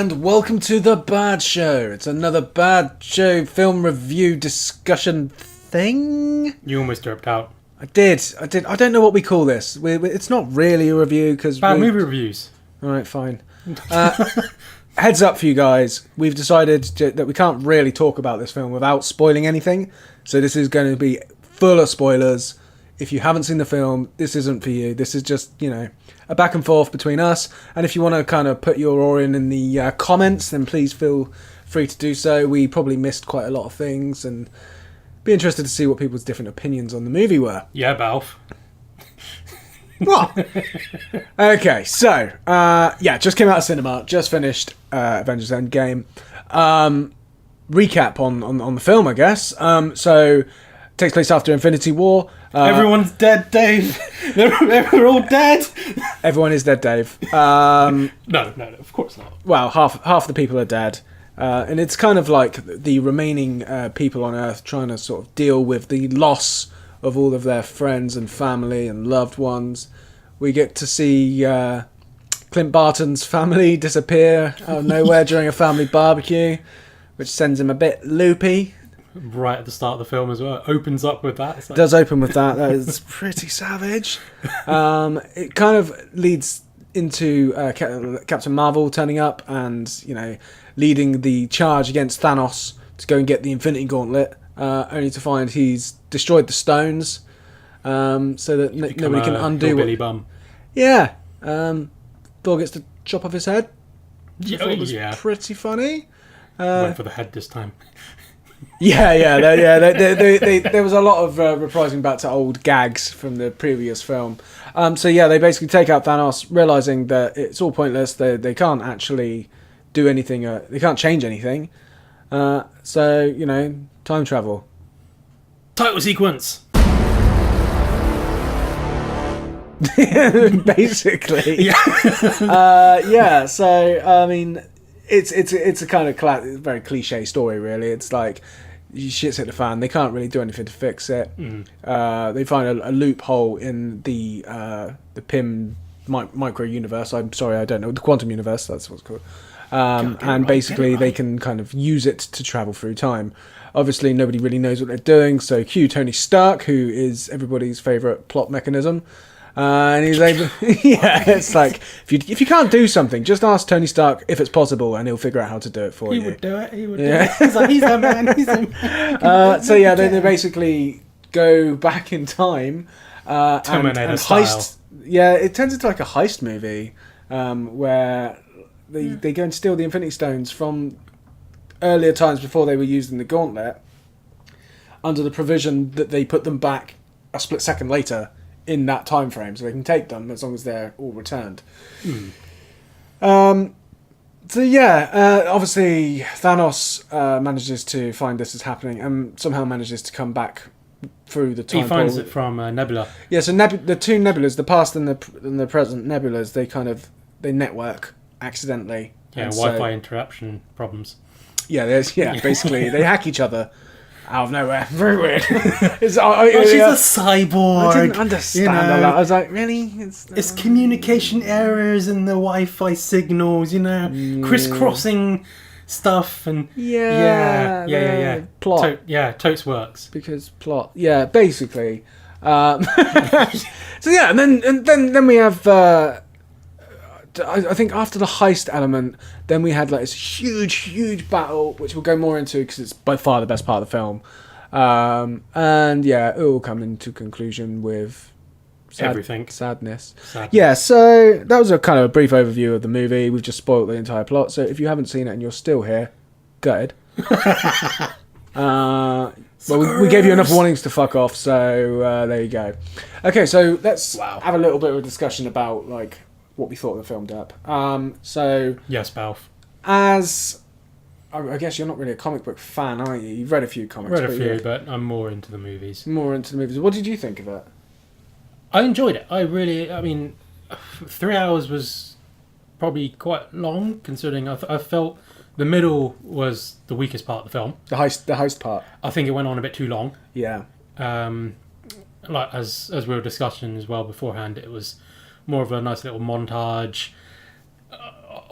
and welcome to The Bad Show. It's another Bad Show film review discussion thing. You almost dropped out. I did. I don't know what we call this. It's not really a review because Bad movie reviews. Alright, fine. Heads up for you guys. We've decided that we can't really talk about this film without spoiling anything. So this is going to be full of spoilers. If you haven't seen the film, this isn't for you. This is just, a back and forth between us. And if you want to kind of put your oar in the comments, then please feel free to do so. We probably missed quite a lot of things and be interested to see what people's different opinions on the movie were. Yeah, Balf. What? Okay, so, just came out of cinema, just finished Avengers Endgame. Recap on the film, I guess. So, takes place after Infinity War. Everyone's dead, Dave. They're all dead. Everyone is dead, Dave. No, of course not. Well, half the people are dead. And it's kind of like the remaining people on Earth trying to sort of deal with the loss of all of their friends and family and loved ones. We get to see Clint Barton's family disappear out of nowhere during a family barbecue, which sends him a bit loopy. Right at the start of the film as well. It opens up with that. It does open with that. That is pretty savage. It kind of leads into Captain Marvel turning up and, leading the charge against Thanos to go and get the Infinity Gauntlet, only to find he's destroyed the stones, so that nobody can undo Billy Bum. Yeah. Thor gets the chop off his head. I thought it was pretty funny. Went for the head this time. There was a lot of reprising back to old gags from the previous film. They basically take out Thanos, realizing that it's all pointless. They can't actually do anything. They can't change anything. Time travel. Title sequence. Basically. It's a kind of very cliche story, really. It's like shit's hit the fan. They can't really do anything to fix it. They find a loophole in the Pym micro universe. I'm sorry, I don't know, the quantum universe. That's what it's called. Basically, they can kind of use it to travel through time. Obviously, nobody really knows what they're doing. So, cue Tony Stark, who is everybody's favorite plot mechanism. And he's able. It's like if you can't do something, just ask Tony Stark if it's possible, and he'll figure out how to do it for you. He would do it. He's like, he's a man. They basically go back in time and heist. Yeah, it turns into like a heist movie where they go and steal the Infinity Stones from earlier times before they were used in the Gauntlet, under the provision that they put them back a split second later in that time frame, so they can take them as long as they're all returned. Obviously Thanos manages to find this is happening and somehow manages to come back through the time. He finds it from Nebula. Yeah, so the two nebulas, the past and the present nebulas, they network accidentally. Yeah, Wi-Fi interruption problems. Yeah, basically they hack each other out of nowhere. Very weird. She's a cyborg. I didn't understand all that. I was like, really? It's communication errors in the Wi-Fi signals, crisscrossing stuff and plot. Totes works because plot. Yeah, basically. And then we have. I think after the heist element, then we had like this huge battle, which we'll go more into because it's by far the best part of the film. It will come into conclusion with everything. Sadness. Yeah, so that was a kind of a brief overview of the movie. We've just spoiled the entire plot. So if you haven't seen it and you're still here, gutted. We gave you enough warnings to fuck off, so there you go. Okay, so let's have a little bit of a discussion about like what we thought of the film, Derp. Yes, Balf. As I guess you're not really a comic book fan, are you? You've read a few comics. But I'm more into the movies. What did you think of it? I enjoyed it. 3 hours was probably quite long, considering I felt the middle was the weakest part of the film. The heist part. I think it went on a bit too long. Yeah. Like as we were discussing as well beforehand, it was more of a nice little montage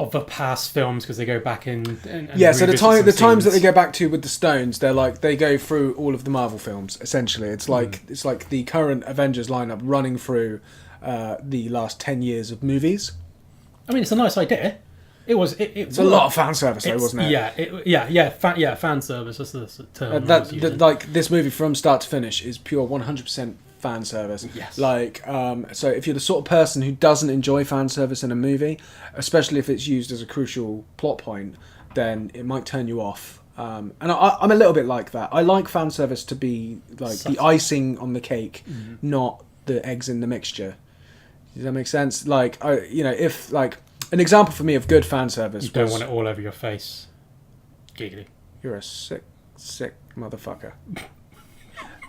of the past films because they go back and yeah. So the revisit some times that scenes. they go back to with the Stones, they're like they go through all of the Marvel films. Essentially, it's like the current Avengers lineup running through the last 10 years of movies. I mean, it's a nice idea. It's a lot of fan service, though, wasn't it? Yeah, fan service. That's the term. Like this movie from start to finish is pure 100% fan service. Yes. Like, so if you're the sort of person who doesn't enjoy fan service in a movie, especially if it's used as a crucial plot point, then it might turn you off. And I'm a little bit like that. I like fan service to be like the icing on the cake, not the eggs in the mixture. Does that make sense? Like, if like an example for me of good fan service, you don't want it all over your face. Giggly. You're a sick motherfucker.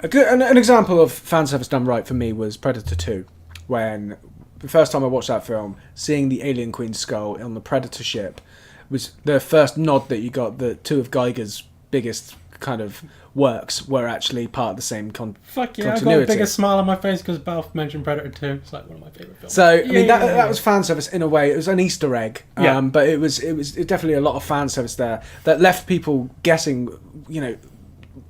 An example of fan service done right for me was Predator 2, when the first time I watched that film, seeing the Alien Queen's skull on the Predator ship was the first nod that you got that two of Geiger's biggest kind of works were actually part of the same Fuck yeah, continuity. I got a bigger smile on my face because Balf mentioned Predator 2. It's like one of my favourite films. So, I mean, that was fan service in a way. It was an Easter egg. Yeah. But it was definitely a lot of fan service there that left people guessing,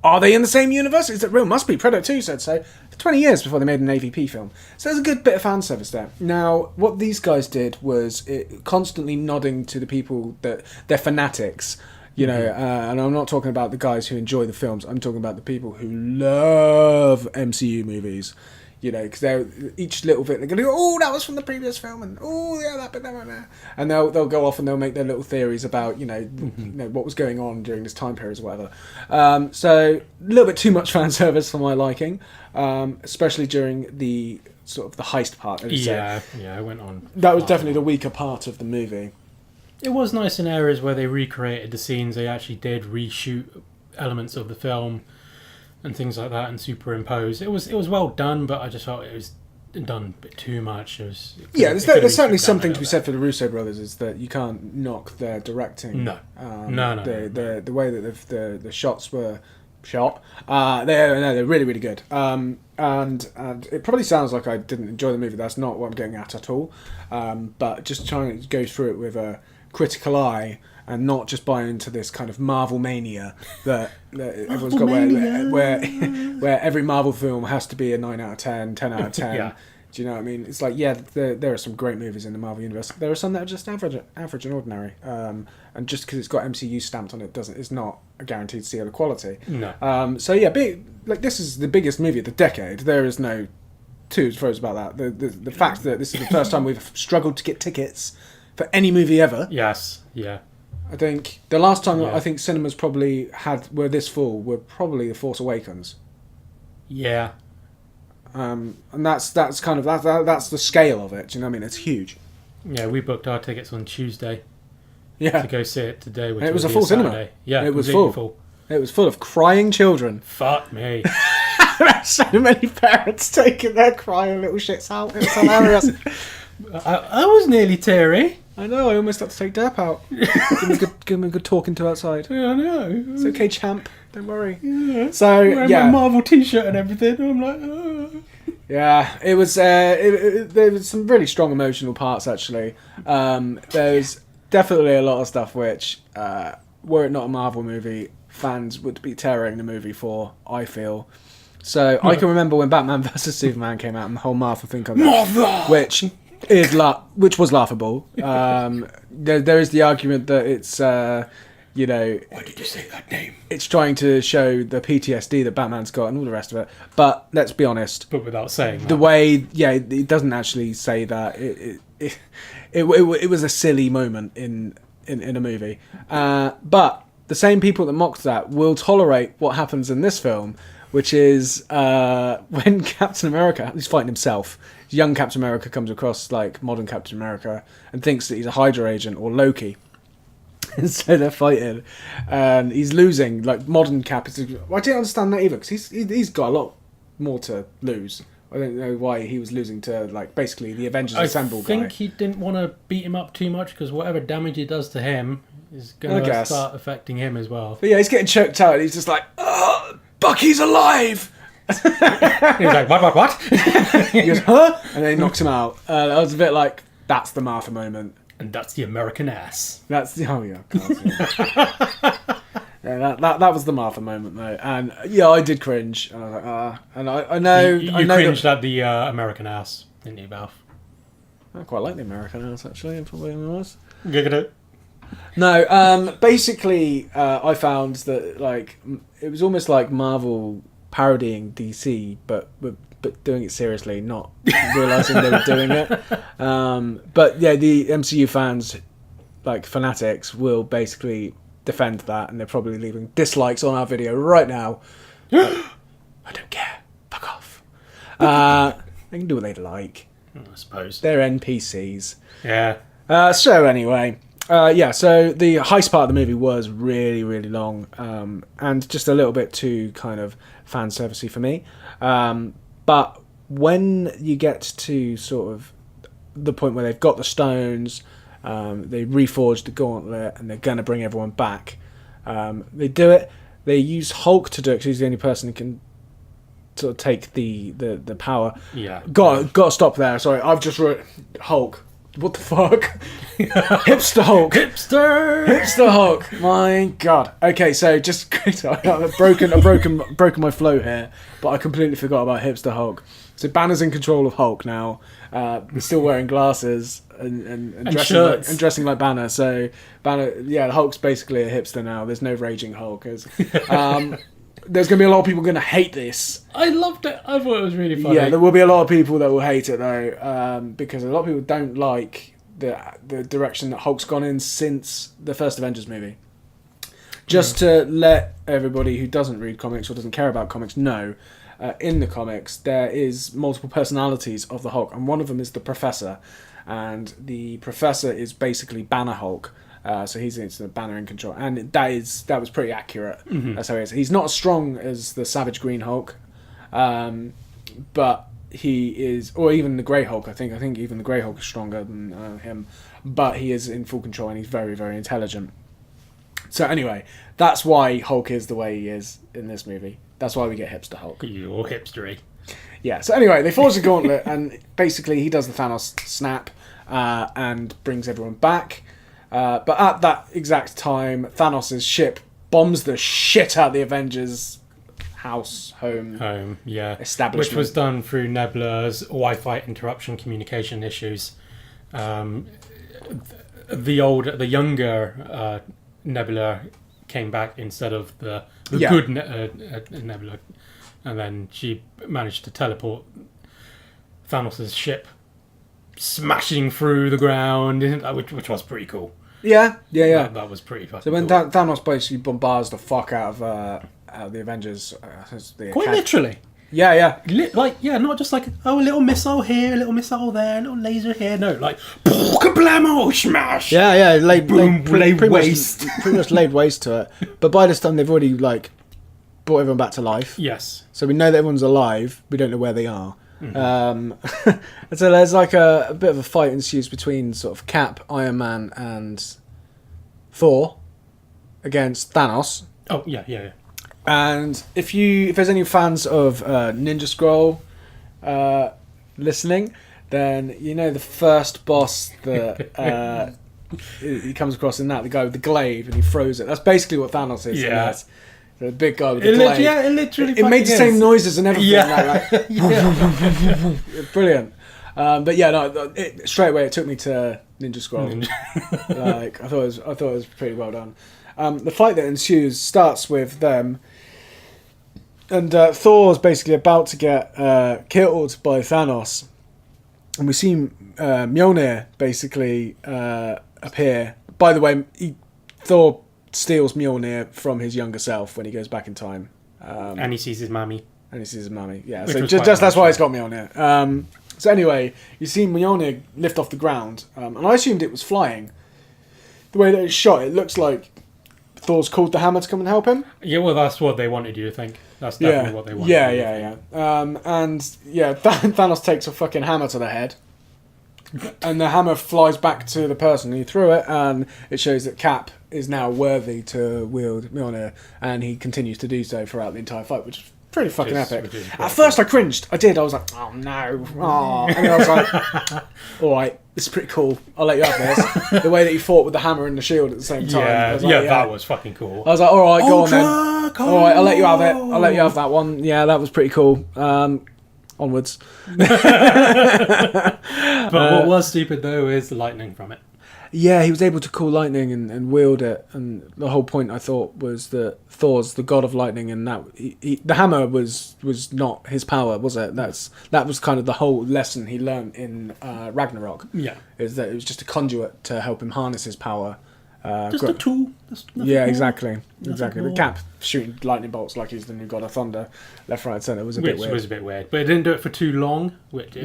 are they in the same universe? Is it real? Must be. Predator 2 said so. 20 years before they made an AVP film. So there's a good bit of fan service there. Now, what these guys did was constantly nodding to the people that they're fanatics. And I'm not talking about the guys who enjoy the films. I'm talking about the people who love MCU movies. Because they're each little bit they're going to go, oh, that was from the previous film, and oh, yeah, that bit there, and they'll go off and they'll make their little theories about what was going on during this time period or whatever. So a little bit too much fan service for my liking, especially during the sort of the heist part. Yeah, it went on. That was definitely the weaker part of the movie. It was nice in areas where they recreated the scenes. They actually did reshoot elements of the film and things like that and superimpose. It was well done, but I just felt it was done a bit too much. There's certainly something to be said for the Russo brothers is that you can't knock their directing. No. The way that the shots were shot, they're really, really good. And it probably sounds like I didn't enjoy the movie. That's not what I'm getting at all. But just trying to go through it with a critical eye and not just buy into this kind of Marvel mania that everyone's got where every Marvel film has to be a 9 out of 10, 10 out of 10. Yeah. Do you know what I mean? It's like, yeah, there are some great movies in the Marvel universe. There are some that are just average and ordinary. And just because it's got MCU stamped on it it's not a guaranteed seal of quality. No. So yeah, this is the biggest movie of the decade. There is no two throws about that. The fact that this is the first time we've struggled to get tickets for any movie ever. Yes. Yeah. I think the last time I think cinemas probably were this full were probably The Force Awakens. Yeah. And that's kind of that's the scale of it. Do you know what I mean? It's huge. Yeah, we booked our tickets on Tuesday. Yeah. To go see it today, which and it was a be full Saturday. cinema. Yeah, it was full. It was full of crying children. Fuck me. So many parents taking their crying little shits out. It's hilarious. I was nearly teary. I know, I almost had to take Dap out. Give him a good talking to outside. Yeah, I know. It's okay, champ. Don't worry. Yeah. So, wearing my Marvel t-shirt and everything. I'm like, oh. Yeah, it was. There was some really strong emotional parts, actually. There's definitely a lot of stuff which, were it not a Marvel movie, fans would be tearing the movie for, I feel. So, I can remember when Batman vs. Superman came out and the whole Marvel thing on that. Which was laughable. There is the argument that it's, why did you say that name? It's trying to show the PTSD that Batman's got and all the rest of it. But let's be honest. But without saying that. The way, it doesn't actually say that. It was a silly moment in a movie. But the same people that mocked that will tolerate what happens in this film, which is when Captain America, he's fighting himself. Young Captain America comes across like modern Captain America and thinks that he's a Hydra agent or Loki. And so they're fighting, and he's losing. Like modern Cap, I didn't understand that either because he's got a lot more to lose. I don't know why he was losing to like basically the Avengers Ensemble guy. I think he didn't want to beat him up too much because whatever damage he does to him is going to start affecting him as well. But yeah, he's getting choked out. And he's just like, Bucky's alive. He's like, what? He goes, huh? And then he knocks him out. I was a bit like, that's the Martha moment. And that's the American ass. That's the yeah, that was the Martha moment though, and yeah, I did cringe. And I was like, and I know You I know cringed at the American ass, didn't you, Balf? I quite like the American ass actually. If I'm being honest. Giggity. No, basically, I found that like it was almost like Marvel parodying DC, but doing it seriously, not realizing they were doing it. But yeah, the MCU fans, like fanatics, will basically defend that, and they're probably leaving dislikes on our video right now. I don't care. Fuck off. They can do what they like. I suppose They're NPCs. Yeah. So anyway. So the heist part of the movie was really, really long, and just a little bit too kind of fan servicey for me. But when you get to sort of the point where they've got the stones, they reforged the gauntlet, and they're going to bring everyone back, they do it. They use Hulk to do it, because he's the only person who can sort of take the power. Yeah. Got to stop there. Sorry, I've just wrote Hulk. What the fuck? Hipster Hulk. Hipster Hulk. My God. Okay, so just I've broken my flow here, but I completely forgot about Hipster Hulk. So Banner's in control of Hulk now. He's still wearing glasses and dressing like Banner. So Banner, yeah, Hulk's basically a hipster now. There's no raging Hulk. There's going to be a lot of people going to hate this. I loved it. I thought it was really funny. Yeah, there will be a lot of people that will hate it though, because a lot of people don't like the direction that Hulk's gone in since the first Avengers movie. Just to let everybody who doesn't read comics or doesn't care about comics know, in the comics there is multiple personalities of the Hulk, and one of them is the Professor, and the Professor is basically Banner Hulk. So he's the Banner in control, and that was pretty accurate. Mm-hmm. That's how he is. He's not as strong as the Savage Green Hulk, but he is, or even the Grey Hulk. I think even the Grey Hulk is stronger than him, but he is in full control, and he's very, very intelligent. So anyway, that's why Hulk is the way he is in this movie. That's why we get Hipster Hulk. You're hipstery. Yeah. So anyway, they forge the gauntlet, and basically he does the Thanos snap and brings everyone back. But at that exact time, Thanos' ship bombs the shit out of the Avengers' home, yeah, establishment. Which was done through Nebula's Wi-Fi interruption communication issues. The younger Nebula came back instead of the good Nebula, and then she managed to teleport Thanos' ship smashing through the ground, which was pretty cool. Yeah. That was pretty fucking So when cool. Thanos basically bombards the fuck out of the Avengers, quite literally. Yeah. Not just like, a little missile here, a little missile there, a little laser here. No, like, kablamo, smash. Yeah. Laid waste. Pretty much laid waste to it. But by this time, they've already brought everyone back to life. Yes. So we know that everyone's alive. We don't know where they are. Mm-hmm. And so there's like a bit of a fight ensues between sort of Cap, Iron Man, and Thor against Thanos. Oh yeah. And if there's any fans of Ninja Scroll listening, then you know the first boss that he comes across in that, the guy with the glaive, and he throws it. That's basically what Thanos is. Yeah. The big guy with the glaive. It literally. It made the same noises and everything. Yeah. Brilliant. But yeah, no. Straight away it took me to Ninja Scroll. I thought it was pretty well done. The fight that ensues starts with them, and Thor's basically about to get killed by Thanos, and we see Mjolnir basically appear. By the way, Thor steals Mjolnir from his younger self when he goes back in time. And he sees his mammy. Yeah. Which So was just that's why he's got Mjolnir. So anyway, you see Mjolnir lift off the ground, and I assumed it was flying. The way that it's shot, it looks like Thor's called the hammer to come and help him. Yeah, well, that's what they wanted you to think. That's definitely what they wanted. Yeah. Thanos takes a fucking hammer to the head, and the hammer flies back to the person who threw it, and it shows that Cap is now worthy to wield Mjolnir, and he continues to do so throughout the entire fight, which is pretty fucking epic. At first I cringed. I was like, oh no. Oh. And then I was like, alright, This is pretty cool. I'll let you have this. The way that he fought with the hammer and the shield at the same time. Yeah, I was like, that was fucking cool. I was like, all right, go on then. Ultra All right, I'll let you have it. I'll let you have that one. Yeah, that was pretty cool. Onwards. But what was stupid though is the lightning from it. Yeah, he was able to call lightning and wield it, and the whole point I thought was that Thor's the god of lightning, and that the hammer was not his power, was it? That was kind of the whole lesson he learned in Ragnarok. Yeah, is that it was just a conduit to help him harness his power. Just a tool. Yeah, exactly. The Cap shooting lightning bolts like he's the new god of thunder, left, right, centre was a bit weird. Which was a bit weird, but it didn't do it for too long. It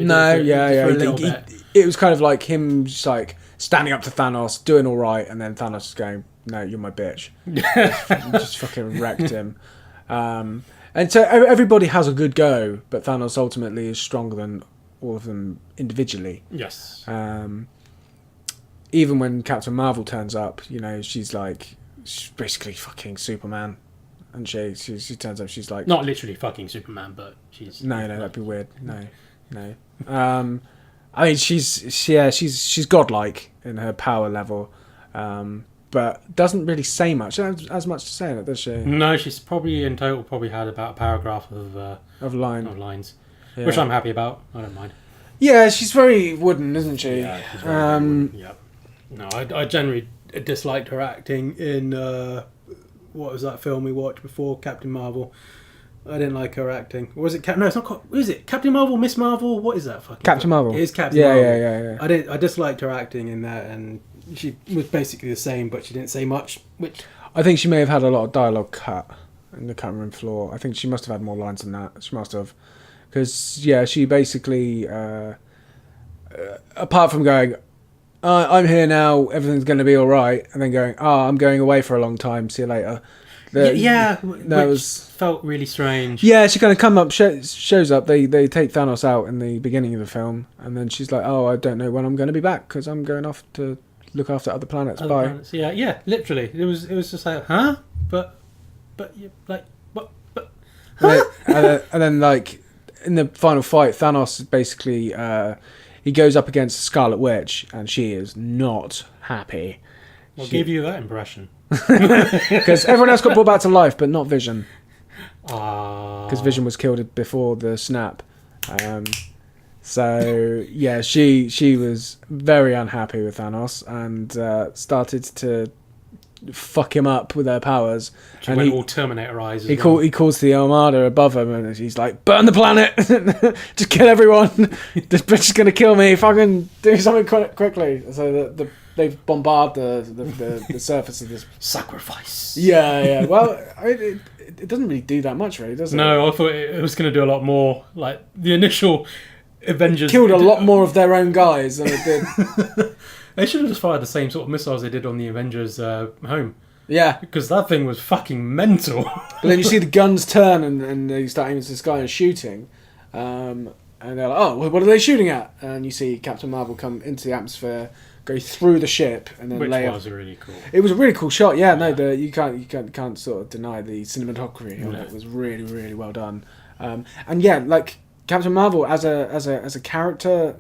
was kind of like him just like standing up to Thanos, doing all right, and then Thanos is going, "No, you're my bitch." Just fucking wrecked him. And so everybody has a good go, but Thanos ultimately is stronger than all of them individually. Yes. Even when Captain Marvel turns up, she's basically fucking Superman, and she turns up, she's like, not literally fucking Superman, but she's no, that'd be weird. No. I mean, she's godlike in her power level, but doesn't really say much. As much to say in it, does she? No, she's probably in total had about a paragraph of lines, yeah. Which I'm happy about. I don't mind. Yeah, she's very wooden, isn't she? Yeah, she's very wooden. Yeah. No, I generally disliked her acting in what was that film we watched before Captain Marvel? I didn't like her acting. Was it No, it's not. What is it? Captain Marvel, Miss Marvel? What is that fucking? Captain Marvel. It is Captain Marvel. Yeah. I disliked her acting in that, and she was basically the same, but she didn't say much. Which I think she may have had a lot of dialogue cut in the cutting room floor. I think she must have had more lines than that. She must have, because she basically, apart from going, I'm here now, everything's going to be all right, and then going, I'm going away for a long time, see you later. Which felt really strange. Yeah, she kind of come up, shows up, they take Thanos out in the beginning of the film, and then she's like, I don't know when I'm going to be back, because I'm going off to look after other planets. Bye. Planets. Yeah, literally. It was just like, huh? But like, what? But, huh? and then like, in the final fight, Thanos basically... he goes up against Scarlet Witch, and she is not happy. What gave you that impression? Because everyone else got brought back to life, but not Vision. Because Vision was killed before the snap. So yeah, she was very unhappy with Thanos and started to fuck him up with her powers. She went all Terminator eyes. He calls the Armada above him, and he's like, "Burn the planet! Just kill everyone! This bitch is gonna kill me! Fucking do something quickly!" So they bombard the surface of this sacrifice. Yeah. Well, it doesn't really do that much, really, does it? No, I thought it was going to do a lot more. Like the initial Avengers killed a lot more of their own guys than it did. They should have just fired the same sort of missiles they did on the Avengers home. Yeah. Because that thing was fucking mental. But then you see the guns turn and they start aiming to the sky and shooting. And they're like, oh, what are they shooting at? And you see Captain Marvel come into the atmosphere, go through the ship, and then lay off. Really cool. It was a really cool shot. Yeah, no, you can't sort of deny the cinematography on it. It was really, really well done. And yeah, like Captain Marvel as a character,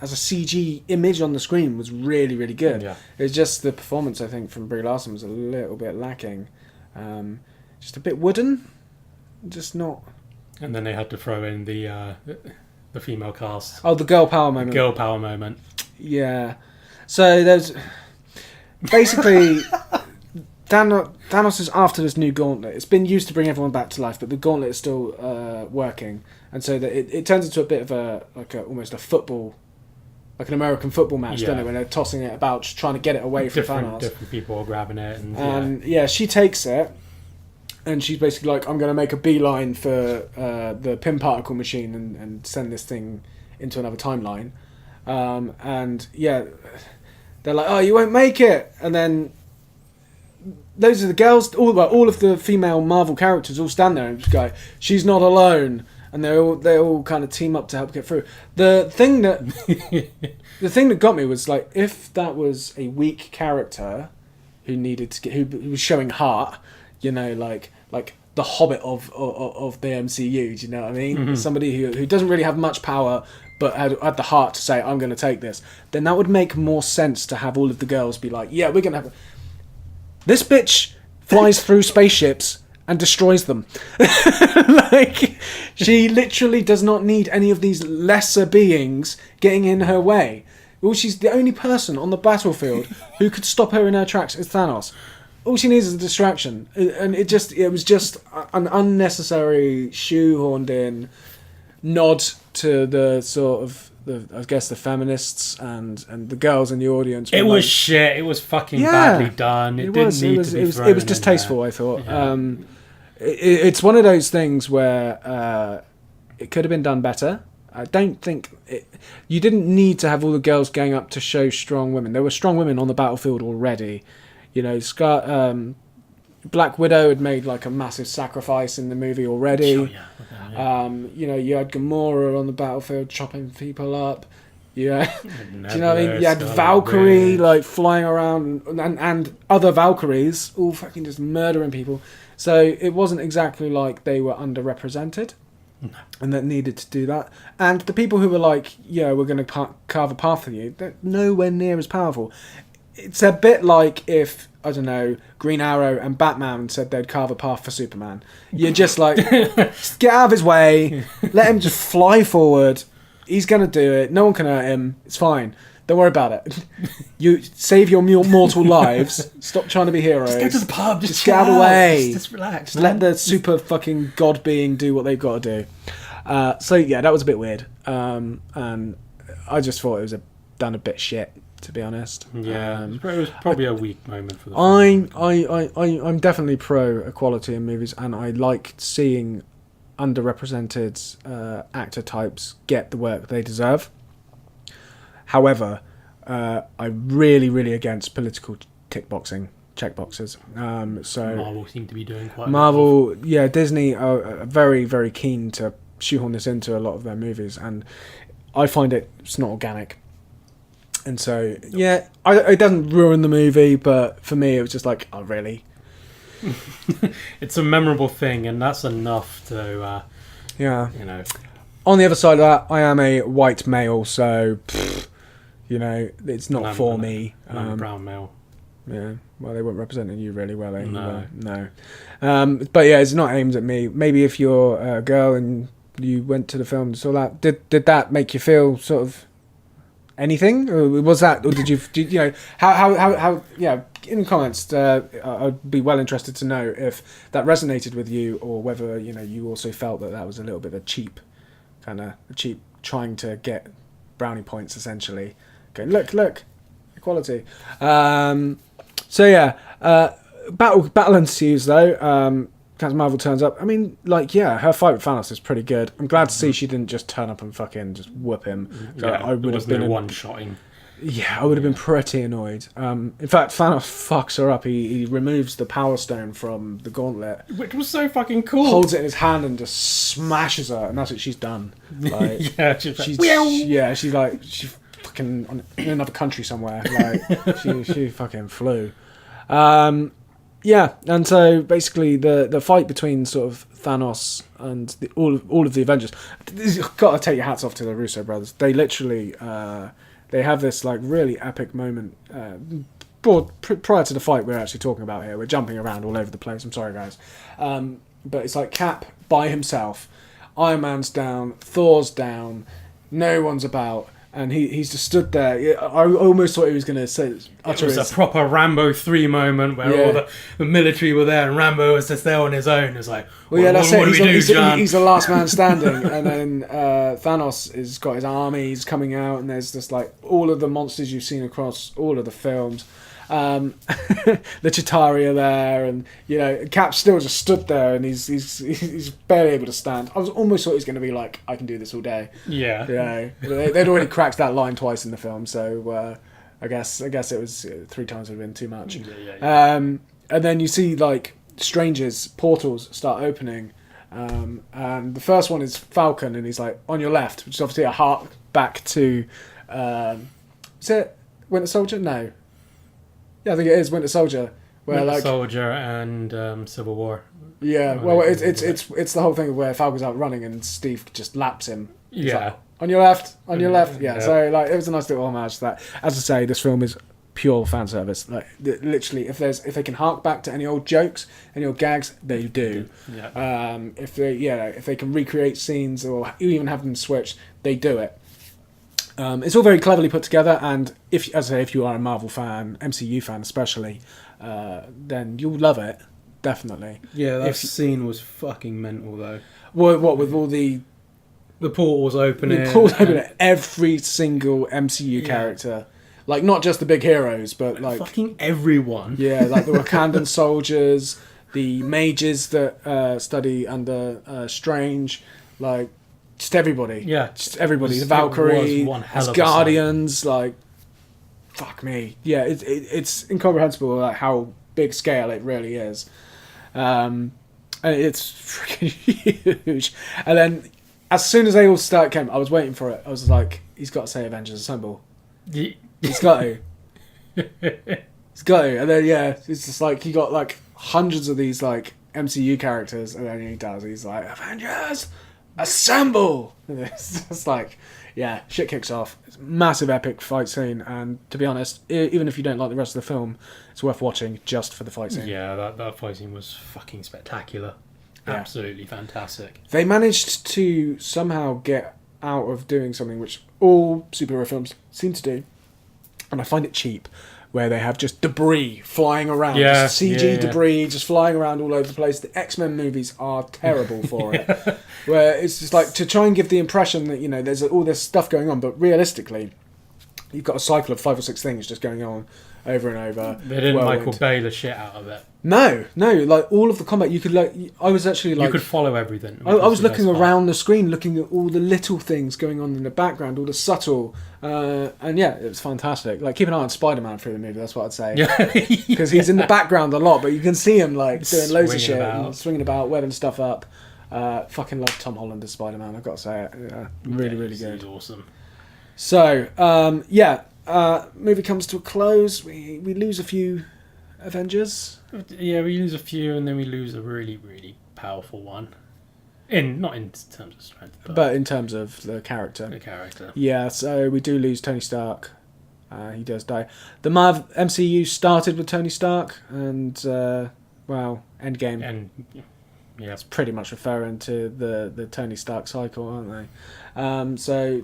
as a CG image on the screen was really, really good. Yeah. It's just the performance, I think, from Brie Larson was a little bit lacking. Just a bit wooden. Just not... And then they had to throw in the female cast. Oh, the girl power moment. Girl power moment. Yeah. So there's... Basically, Thanos is after this new gauntlet. It's been used to bring everyone back to life, but the gauntlet is still working. And so that it turns into a bit of almost a football... Like an American football match, don't it? When they're tossing it about, just trying to get it away from Thanos. Different people are grabbing it. And she takes it, and she's basically like, I'm going to make a beeline for the Pym particle machine and send this thing into another timeline. They're like, oh, you won't make it. And then those are the girls, all of the female Marvel characters all stand there and just go, she's not alone. And they all kind of team up to help get through. The thing that got me was like, if that was a weak character who needed to who was showing heart, like the Hobbit of the MCU, do you know what I mean? Mm-hmm. Somebody who doesn't really have much power, but had the heart to say, I'm going to take this, then that would make more sense to have all of the girls be like, yeah, we're going to have... This bitch flies through spaceships and destroys them. Like, she literally does not need any of these lesser beings getting in her way. Well, she's the only person on the battlefield who could stop her in her tracks is Thanos. All she needs is a distraction, and it was just an unnecessary shoehorned in nod to the sort of I guess the feminists and the girls in the audience. It was shit. It was fucking badly done. It was distasteful. I thought. Yeah. It's one of those things where it could have been done better. I don't think you didn't need to have all the girls gang up to show strong women. There were strong women on the battlefield already. You know, Black Widow had made like a massive sacrifice in the movie already. Oh, yeah. You know, you had Gamora on the battlefield chopping people up. Yeah, do you know what I mean? You had Valkyrie like flying around and other Valkyries all fucking just murdering people. So it wasn't exactly like they were underrepresented. No. And that needed to do that. And the people who were like, yeah, we're going to carve a path for you, they're nowhere near as powerful. It's a bit like if, I don't know, Green Arrow and Batman said they'd carve a path for Superman. You're just like, just get out of his way, let him just fly forward. He's going to do it. No one can hurt him. It's fine. Don't worry about it. You save your mortal lives. Stop trying to be heroes. Just go to the pub. Just get out of the way. Just relax. Just let the super fucking god being do what they've got to do. So yeah, that was a bit weird. And I just thought it was done a bit shit, to be honest. Yeah, it was probably a weak moment for the film. I'm definitely pro equality in movies, and I like seeing underrepresented actor types get the work they deserve. However, I'm really against political checkboxes. So Marvel seem to be doing quite Marvel, yeah, Disney are very, very keen to shoehorn this into a lot of their movies, and I find it's not organic. And so, yeah, it doesn't ruin the movie, but for me, it was just like, oh, really? It's a memorable thing, and that's enough to, yeah, you know. On the other side of that, I am a white male, so, you know, it's not for me. Brown male. Yeah, well, they weren't representing you really, were they? No. But yeah, it's not aimed at me. Maybe if you're a girl and you went to the film and saw that, did that make you feel sort of anything? Or was that, or did you know, how yeah, in the comments, I'd be well interested to know if that resonated with you, or whether, you know, you also felt that was a little bit of a cheap trying to get brownie points, essentially. Going, look, equality. So yeah, battle ensues though. Captain Marvel turns up. I mean, like, yeah, her fight with Thanos is pretty good. I'm glad to see she didn't just turn up and fucking just whoop him. Yeah, I would have been one-shotting. Yeah, I would have been pretty annoyed. In fact, Thanos fucks her up. He removes the Power Stone from the gauntlet, which was so fucking cool. Holds it in his hand and just smashes her, and that's what she's done. Like, yeah, she's like, she's fucking in another country somewhere. Like, she fucking flew. Yeah, and so basically the fight between sort of Thanos and all of the Avengers. You've got to take your hats off to the Russo brothers. They literally they have this like really epic moment prior to the fight we're actually talking about here. We're jumping around all over the place. I'm sorry, guys, but it's like Cap by himself, Iron Man's down, Thor's down, no one's about. And he's just stood there. I almost thought he was going to say... It was a proper Rambo 3 moment where all the military were there and Rambo was just there on his own. It's like, well, yeah, that's it. He's the last man standing. And then Thanos has got his armies coming out, and there's just like all of the monsters you've seen across all of the films. The Chitauri are there, and you know, Cap still just stood there, and he's barely able to stand. I was almost thought he was going to be like, I can do this all day. Yeah, you know, they'd already cracked that line twice in the film, so I guess it was 3 times would have been too much. Yeah. And then you see like strangers, portals start opening, and the first one is Falcon, and he's like on your left, which is obviously a hark back to is it Winter Soldier? No. Yeah, I think it is Winter Soldier. Where Winter Soldier and Civil War. Yeah, well, it's the whole thing where Falcon's out running and Steve just laps him He's like, on your left, on your left. Yeah. So like, it was a nice little homage to that. As I say, this film is pure fan service. Like literally, if they can hark back to any old jokes, any old gags, they do. Yeah. If they can recreate scenes or even have them switched, they do it. It's all very cleverly put together, and if you are a Marvel fan, MCU fan especially, then you'll love it, definitely. Yeah, that scene was fucking mental though. What with all the portals opening? The portals opening, every single MCU character, like not just the big heroes, but like fucking everyone. Yeah, like the Wakandan soldiers, the mages that study under Strange, like. Just everybody. Yeah. Just everybody. The Valkyrie, Guardians, like... Fuck me. Yeah, it's incomprehensible like, how big scale it really is. And it's freaking huge. And then, as soon as they all came, I was waiting for it. I was like, he's got to say Avengers Assemble. He's got to. He's got to. And then, yeah, it's just like, he got like hundreds of these like MCU characters, and then he does. He's like, Avengers! Assemble! It's just like, yeah, shit kicks off. It's a massive epic fight scene, and to be honest, even if you don't like the rest of the film, it's worth watching just for the fight scene. Yeah, that fight scene was fucking spectacular. Yeah. Absolutely fantastic. They managed to somehow get out of doing something which all superhero films seem to do, and I find it cheap, where they have just debris flying around. Yeah, just CG debris just flying around all over the place. The X-Men movies are terrible for it. Where it's just like to try and give the impression that, you know, there's all this stuff going on, but realistically, you've got a cycle of 5 or 6 things just going on over and over. They didn't Michael Bay the shit out of it. No, like all of the combat, you could like. I was actually like. You could follow everything. I was looking around the screen, looking at all the little things going on in the background, all the subtle, and yeah, it was fantastic. Like keep an eye on SpiderMan through the movie. That's what I'd say. Yeah, because he's in the background a lot, but you can see him like doing loads of shit, and swinging about, webbing stuff up. Fucking love Tom Holland as Spider-Man. I've got to say it. Yeah, really good. He's awesome. So movie comes to a close. We lose a few Avengers. Yeah, we lose a few, and then we lose a really, really powerful one. Not in terms of strength, but in terms of the character. The character. Yeah, so we do lose Tony Stark. He does die. The MCU started with Tony Stark, and Endgame. And yeah, it's pretty much referring to the Tony Stark cycle, aren't they?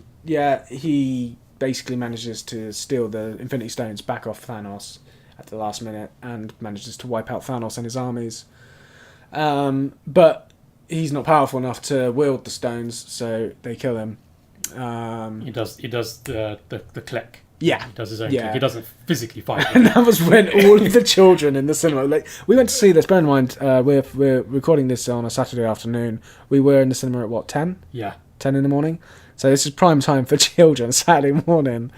He basically manages to steal the Infinity Stones back off Thanos at the last minute and manages to wipe out Thanos and his armies. But he's not powerful enough to wield the stones, so they kill him. He does the click. Yeah. He does his own click. He doesn't physically fight. And that was when all of the children in the cinema... Like, we went to see this, bear in mind, we're recording this on a Saturday afternoon. We were in the cinema at, 10? Yeah. 10 in the morning? So this is prime time for children, Saturday morning.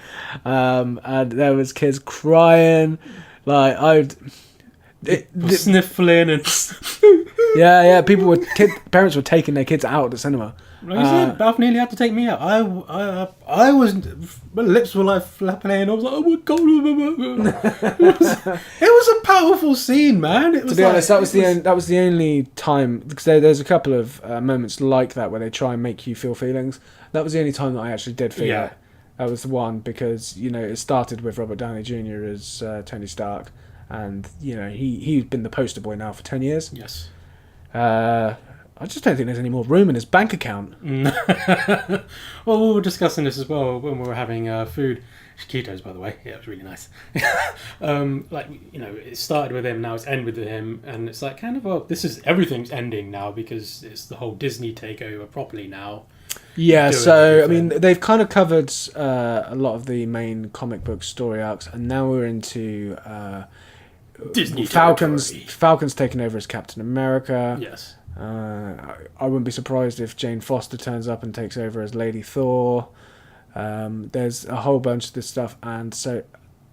And there was kids crying. Like, sniffling and... yeah, parents were taking their kids out of the cinema. Beth nearly had to take me out. I was... My lips were like flapping and I was like, oh my god. It was a powerful scene, man. It was, to be honest, that was the only time... Because there's a couple of moments like that where they try and make you feel feelings. That was the only time that I actually did feel it. That was the one because, you know, it started with Robert Downey Jr. as Tony Stark. And, you know, he's been the poster boy now for 10 years. Yes. I just don't think there's any more room in his bank account. Well, we were discussing this as well when we were having food. Chiquitos, by the way. Yeah, it was really nice. It started with him, now it's ended with him. And it's like, everything's ending now because it's the whole Disney takeover properly now. Yeah, so, I mean, they've kind of covered a lot of the main comic book story arcs. And now we're into... Disney Falcon's taken over as Captain America. Yes. I wouldn't be surprised if Jane Foster turns up and takes over as Lady Thor. There's a whole bunch of this stuff, and so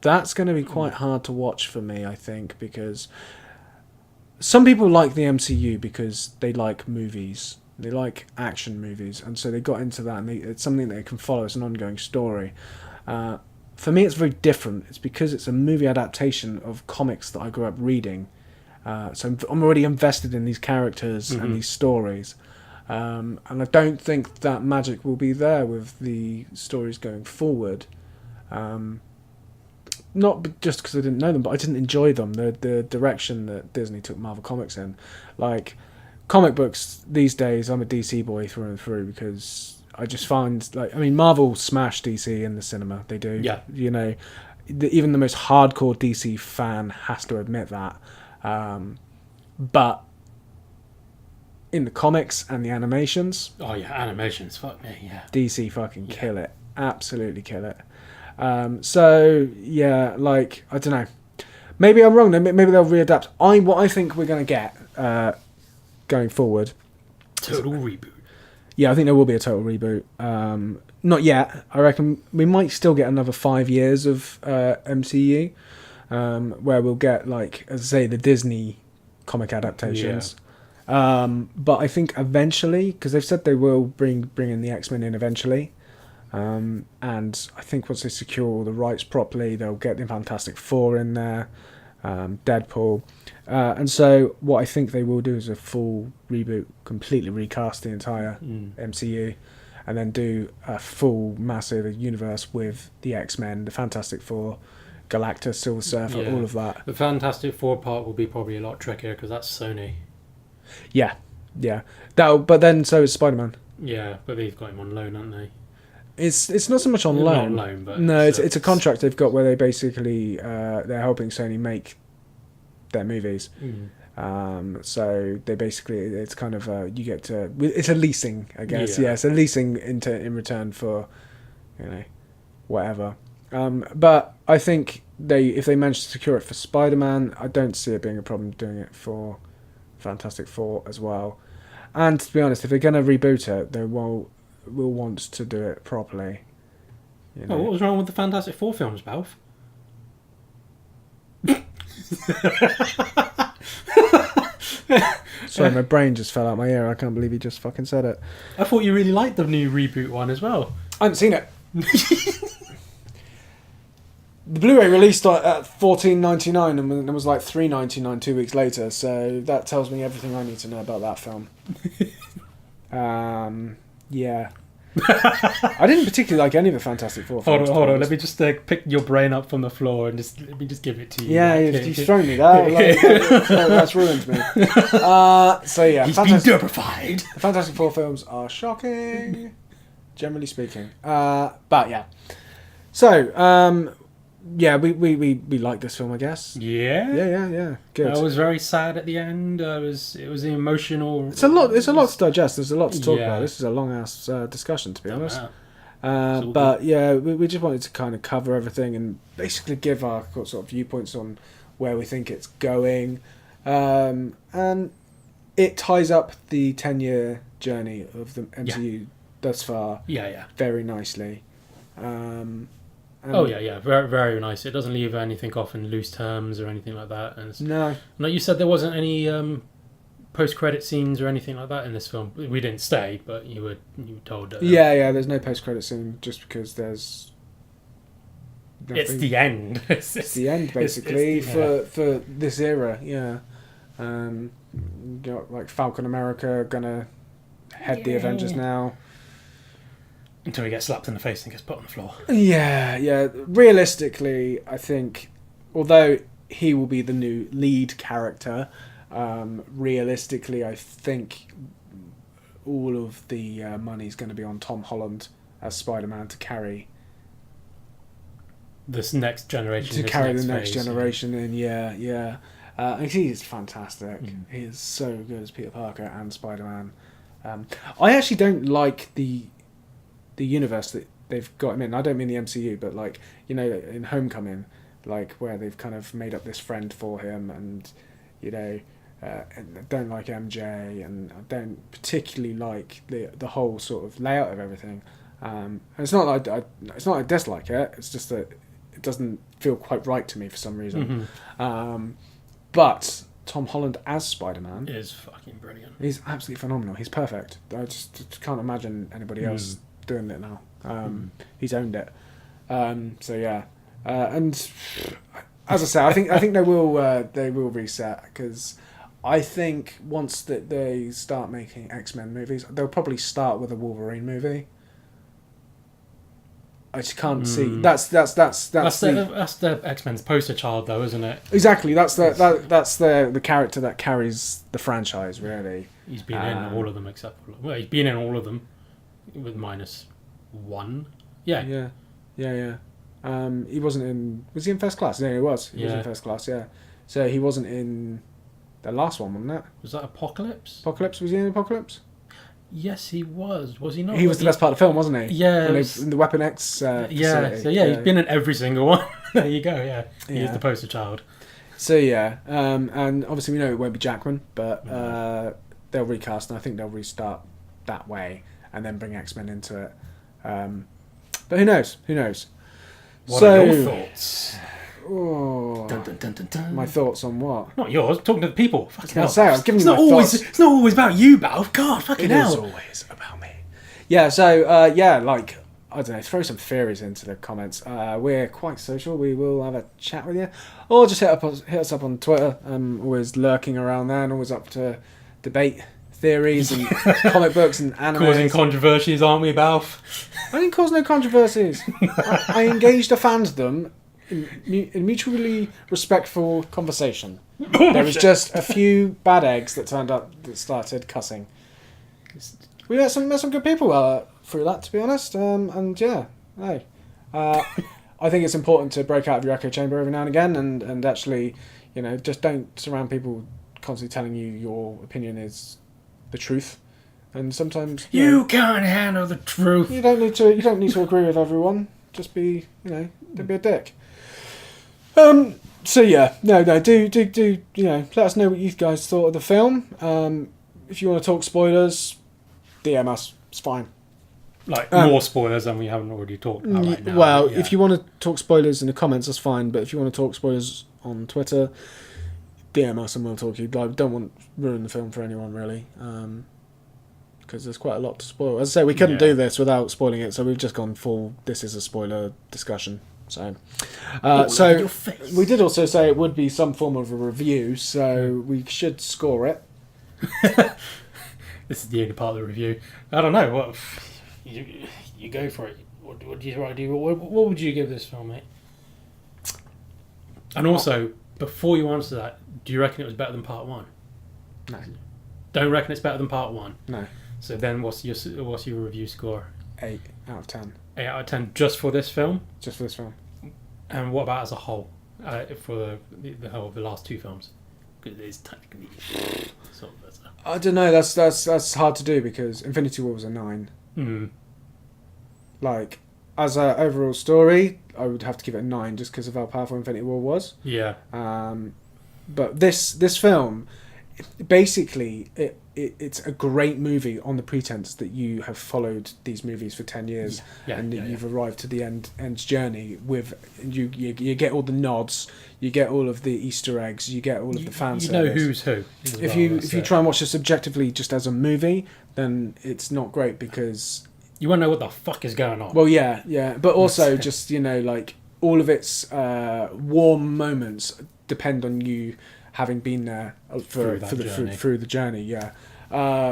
that's going to be quite hard to watch for me, I think, because some people like the MCU because they like movies. They like action movies, and so they got into that, and it's something they can follow as an ongoing story. For me, it's very different. It's because it's a movie adaptation of comics that I grew up reading. So I'm already invested in these characters and these stories. And I don't think that magic will be there with the stories going forward. Not just because I didn't know them, but I didn't enjoy them. The direction that Disney took Marvel Comics in. Like, comic books these days, I'm a DC boy through and through because I just find, like, I mean, Marvel smash DC in the cinema. They do. Yeah. You know, even the most hardcore DC fan has to admit that. But in the comics and the animations... Oh, yeah, animations, fuck me, yeah. DC fucking kill it. Absolutely kill it. So, yeah, like, I don't know. Maybe I'm wrong, maybe they'll readapt. What I think we're going to get going forward... Total reboot. Yeah, I think there will be a total reboot. Not yet. I reckon we might still get another 5 years of MCU, where we'll get, like, as I say, the Disney comic adaptations. But I think eventually, because they've said they will bring in the X-Men in eventually, and I think once they secure all the rights properly, they'll get the Fantastic Four in there, Deadpool. And so what I think they will do is a full reboot, completely recast the entire MCU, and then do a full massive universe with the X-Men, the Fantastic Four, Galactus, Silver Surfer, all of that. The Fantastic Four part will be probably a lot trickier because that's Sony. Yeah. But then so is Spider-Man. Yeah, but they've got him on loan, haven't they? It's not so much on loan. Not loan, but no, it's a contract they've got where they basically they're helping Sony make their movies. So they basically, it's kind of you get to, it's a leasing, I guess. Yeah, it's a leasing in return for, you know, whatever. But I think if they manage to secure it for Spider-Man, I don't see it being a problem doing it for Fantastic Four as well. And to be honest, if they're going to reboot it, they will want to do it properly. You know? Oh, what was wrong with the Fantastic Four films, Balf? Sorry, my brain just fell out my ear. I can't believe he just fucking said it. I thought you really liked the new reboot one as well. I haven't seen it. The Blu-ray released at $14.99 and it was like $3.99 2 weeks later, so that tells me everything I need to know about that film. Yeah. I didn't particularly like any of the Fantastic Four films. Hold on. Let me just pick your brain up from the floor and let me give it to you. Yeah, you've thrown me that. That's ruined me. So yeah, he's been derbified. The Fantastic Four films are shocking, generally speaking. But yeah. So yeah, we like this film, I guess. Yeah. Good. I was very sad at the end. It was emotional. It's a lot to digest. There's a lot to talk about. This is a long ass discussion, to be honest. But yeah, we just wanted to kind of cover everything and basically give our sort of viewpoints on where we think it's going, and it ties up the 10-year journey of the MCU thus far. Very nicely. Very, very nice. It doesn't leave anything off in loose terms or anything like that. And no. Like you said, there wasn't any post-credit scenes or anything like that in this film. We didn't stay, but you were told that. Yeah. There's no post-credit scene just because there's. Nothing. It's the end. It's the end, basically, for this era. Yeah. You got like Falcon America gonna head the Avengers now. Until he gets slapped in the face and gets put on the floor. Yeah. Realistically, I think, although he will be the new lead character, realistically, I think all of the money's going to be on Tom Holland as Spider-Man to carry this next generation. The next generation in, yeah. And he is fantastic. He is so good as Peter Parker and Spider-Man. I actually don't like the universe that they've got him in. I don't mean the MCU, but like, you know, in Homecoming, like where they've kind of made up this friend for him, and you know, I don't like MJ, and I don't particularly like the whole sort of layout of everything. And it's not like I dislike it. It's just that it doesn't feel quite right to me for some reason. But Tom Holland as Spider-Man is fucking brilliant. He's absolutely phenomenal. He's perfect. I just can't imagine anybody else doing it now. He's owned it. So yeah, and as I say, I think they will reset, because I think once that they start making X-Men movies, they'll probably start with a Wolverine movie. I just can't see. That's the X-Men's poster child, though, isn't it? Exactly. That's the character that carries the franchise. Really, he's been in all of them he's been in all of them with -1. Yeah. He wasn't in. Was he in First Class? Yeah, he was. He was in First Class. Yeah. So he wasn't in the last one, wasn't it? Was that Apocalypse? Apocalypse, was he in Apocalypse? Yes, he was. Was he not? He was the best part of the film, wasn't he? Yeah. In the Weapon X facility. So he's been in every single one. There you go, yeah. He's the poster child. So, yeah. And obviously we know it won't be Jackman, but they'll recast, and I think they'll restart that way, and then bring X-Men into it. But who knows? Who knows? What are your thoughts? Oh, Dun, dun, dun, dun, dun. My thoughts on what? Not yours. Talking to the people. Fucking hell. I was giving you my thoughts. It's not always about you, Balf. God, fucking hell. It is always about me. Yeah. So like I don't know. Throw some theories into the comments. We're quite social. We will have a chat with you, or just hit us up on Twitter. I'm always lurking around there, and always up to debate theories and comic books and anime. Causing controversies, aren't we, Balf? I didn't cause no controversies. I engaged a fandom in mutually respectful conversation. There was just a few bad eggs that turned up that started cussing. We met some good people through that, to be honest. And yeah, hey, I think it's important to break out of your echo chamber every now and again, and actually, just don't surround people constantly telling you your opinion is the truth. And sometimes you can't handle the truth. You don't need to agree with everyone. Just be, don't be a dick. So yeah, no, do let us know what you guys thought of the film. If you want to talk spoilers, DM us. It's fine. Like more spoilers than we haven't already talked about right now. Well, if you want to talk spoilers in the comments, that's fine. But if you want to talk spoilers on Twitter, DM us and we'll talk to you. I don't want to ruin the film for anyone really, because there's quite a lot to spoil. As I say, we couldn't do this without spoiling it, so we've just gone full. This is a spoiler discussion. So, we did also say it would be some form of a review, so we should score it. This is the only part of the review. I don't know what you go for it. What do you want to do? What would you give this film, mate? And also, before you answer that, do you reckon it was better than Part 1? No. Don't reckon it's better than Part 1? No. So then, what's your review score? 8 out of 10. 8 out of 10 just for this film? Just for this film. And what about as a whole? For the whole of the last two films? Because it is technically sort of better. I don't know. That's hard to do because Infinity War was a 9. Mm. Like, as an overall story, I would have to give it a 9 just because of how powerful Infinity War was. Yeah. But this film, basically, it's a great movie on the pretense that you have followed these movies for 10 years and you've arrived to the end's journey with you get all the nods, you get all of the Easter eggs, you get all of the fan service. You know who's who. If you try and watch this objectively just as a movie, then it's not great because you won't know what the fuck is going on. Well, yeah, but also just like all of its warm moments depend on you having been there through the journey, yeah.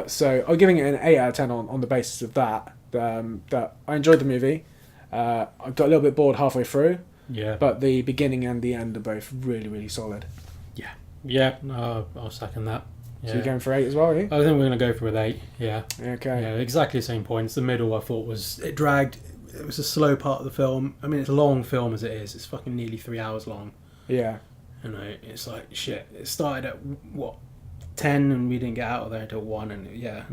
So I'm giving it an 8 out of 10 on the basis of that I enjoyed the movie. I got a little bit bored halfway through. Yeah. But the beginning and the end are both really, really solid. Yeah. Yeah. I'll second that. Yeah. So you're going for 8 as well, are you? I think we're going to go for an 8. Yeah. Okay. Yeah. Exactly the same points. The middle I thought it dragged. It was a slow part of the film. I mean, it's a long film as it is. It's fucking nearly 3 hours long. Yeah. It's like shit. It started at 10 and we didn't get out of there until 1 and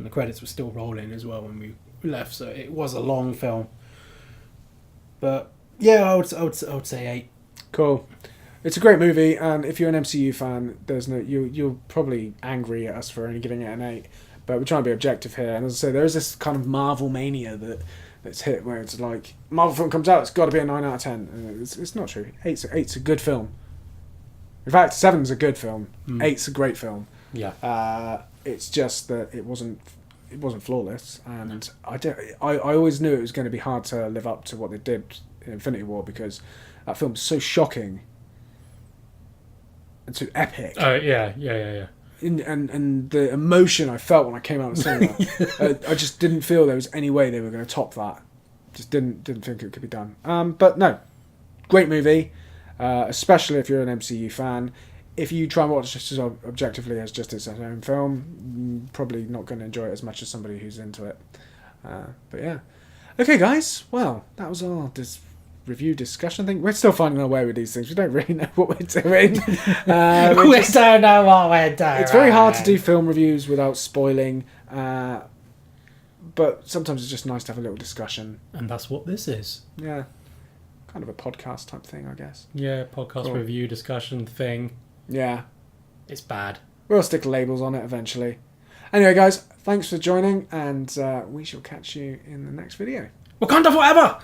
the credits were still rolling as well when we left, so it was a long film. But yeah, I would say 8. Cool. It's a great movie, and if you're an MCU fan, you're probably angry at us for only giving it an 8, but we're trying to be objective here. And as I say, there is this kind of Marvel mania that's hit where it's like Marvel film comes out, it's got to be a 9 out of 10, and it's not true. 8's a good film. In fact, 7's a good film. 8's a great film. Yeah. It's just that it wasn't flawless, and I always knew it was going to be hard to live up to what they did in Infinity War because that film's so shocking and so epic. Oh yeah. and the emotion I felt when I came out of the cinema, I just didn't feel there was any way they were going to top that. Just didn't think it could be done. But no, great movie, especially if you're an MCU fan. If you try and watch this as objectively as just its own film, you're probably not going to enjoy it as much as somebody who's into it. But yeah. Okay, guys. Well, that was our review discussion. I think we're still finding our way with these things. We don't really know what we're doing. We don't know what we're doing. It's very hard to do film reviews without spoiling. But sometimes it's just nice to have a little discussion. And that's what this is. Yeah. Kind of a podcast type thing, I guess. Yeah, podcast review discussion thing. Yeah. It's bad. We'll stick labels on it eventually. Anyway, guys, thanks for joining, and we shall catch you in the next video. Wakanda forever!